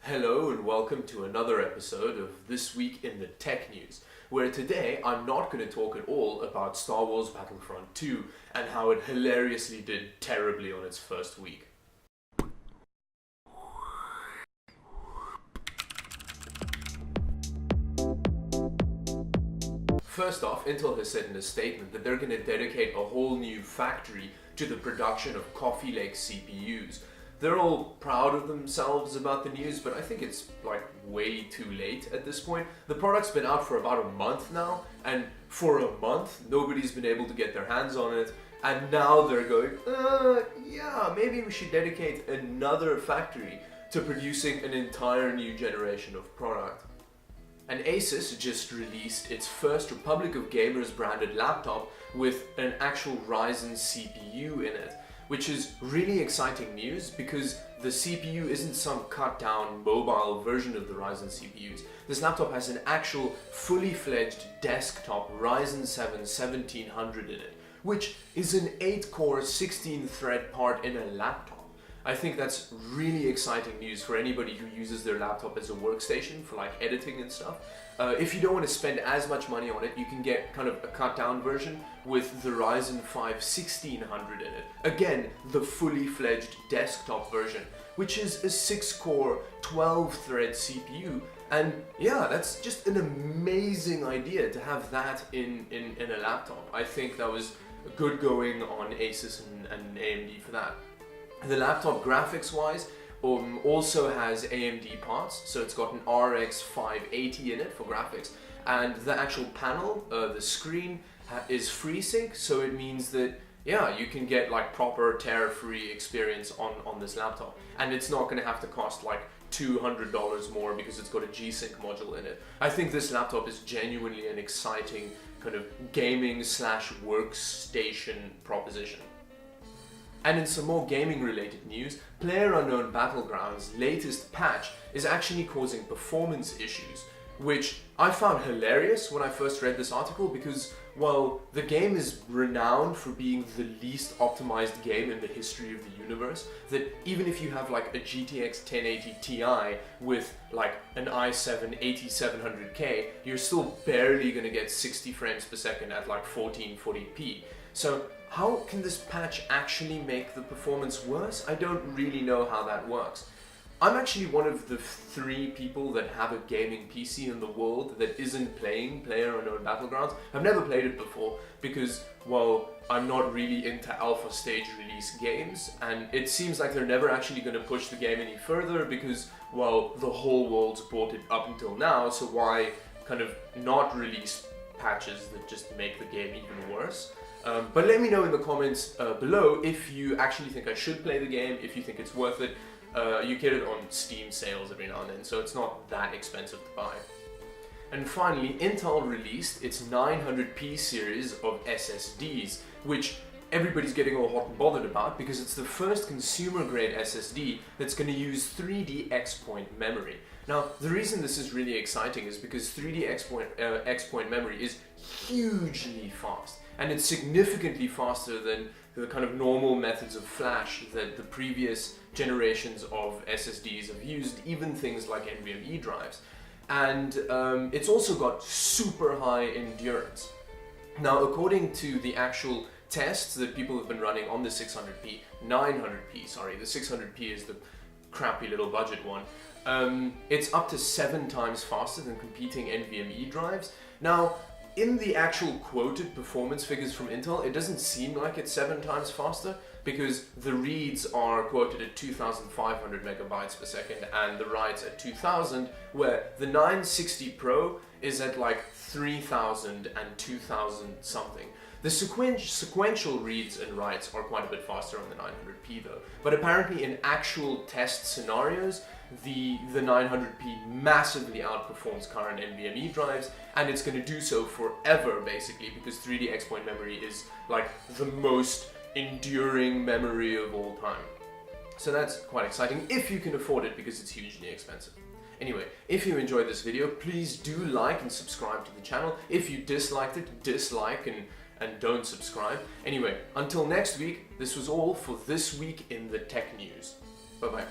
Hello and welcome to another episode of This Week in the Tech News, where today I'm not going to talk at all about Star Wars Battlefront 2 and how it hilariously did terribly on its first week. First off, Intel has said in a statement that they're going to dedicate a whole new factory to the production of Coffee Lake CPUs. They're all proud of themselves about the news, but I think it's like way too late at this point. The product's been out for about a month now, and for a month nobody's been able to get their hands on it, and now they're going, yeah, maybe we should dedicate another factory to producing an entire new generation of product. And Asus just released its first Republic of Gamers branded laptop with an actual Ryzen CPU in it, which is really exciting news because the CPU isn't some cut down mobile version of the Ryzen CPUs. This laptop has an actual fully fledged desktop Ryzen 7 1700 in it, which is an 8-core 16-thread part in a laptop. I think that's really exciting news for anybody who uses their laptop as a workstation for like editing and stuff. If you don't want to spend as much money on it, you can get kind of a cut down version with the Ryzen 5 1600 in it. Again, the fully fledged desktop version, which is a 6-core 12-thread CPU. And yeah, that's just an amazing idea to have that in a laptop. I think that was good going on Asus and AMD for that. The laptop, graphics-wise, also has AMD parts, so it's got an RX 580 in it for graphics, and the actual panel, the screen, is FreeSync, so it means that, yeah, you can get like proper tear-free experience on this laptop, and it's not going to have to cost like $200 more because it's got a G-Sync module in it. I think this laptop is genuinely an exciting kind of gaming/workstation proposition. And in some more gaming-related news, PlayerUnknown Battlegrounds' latest patch is actually causing performance issues, which I found hilarious when I first read this article because, well, the game is renowned for being the least optimized game in the history of the universe, that even if you have like a GTX 1080 Ti with like an i7 8700K, you're still barely gonna get 60 frames per second at like 1440p. So how can this patch actually make the performance worse? I don't really know how that works. I'm actually one of the 3 people that have a gaming PC in the world that isn't playing PlayerUnknown Battlegrounds. I've never played it before because, well, I'm not really into alpha stage release games, and it seems like they're never actually going to push the game any further because, well, the whole world's bought it up until now, so why kind of not release patches that just make the game even worse? But let me know in the comments below if you actually think I should play the game, if you think it's worth it. You get it on Steam sales every now and then, so it's not that expensive to buy. And finally, Intel released its 900p series of SSDs, which everybody's getting all hot and bothered about because it's the first consumer-grade SSD that's going to use 3D X-point memory. Now, the reason this is really exciting is because 3D X-point memory is hugely fast, and it's significantly faster than the kind of normal methods of flash that the previous generations of SSDs have used, even things like NVMe drives. And it's also got super high endurance. Now, according to the actual tests that people have been running on the 900p, the 600p is the crappy little budget one, it's up to 7 times faster than competing NVMe drives. Now, in the actual quoted performance figures from Intel, it doesn't seem like it's 7 times faster because the reads are quoted at 2,500 megabytes per second and the writes at 2,000, where the 960 Pro is at like 3,000 and 2,000 something. The sequential reads and writes are quite a bit faster on the 900p though, but apparently in actual test scenarios, the 900p massively outperforms current NVMe drives, and it's going to do so forever basically because 3D X-point memory is like the most enduring memory of all time. So that's quite exciting if you can afford it because it's hugely expensive. Anyway, if you enjoyed this video, please do like and subscribe to the channel. If you disliked it, dislike and don't subscribe. Anyway, until next week, this was all for This Week in the Tech News. Bye bye.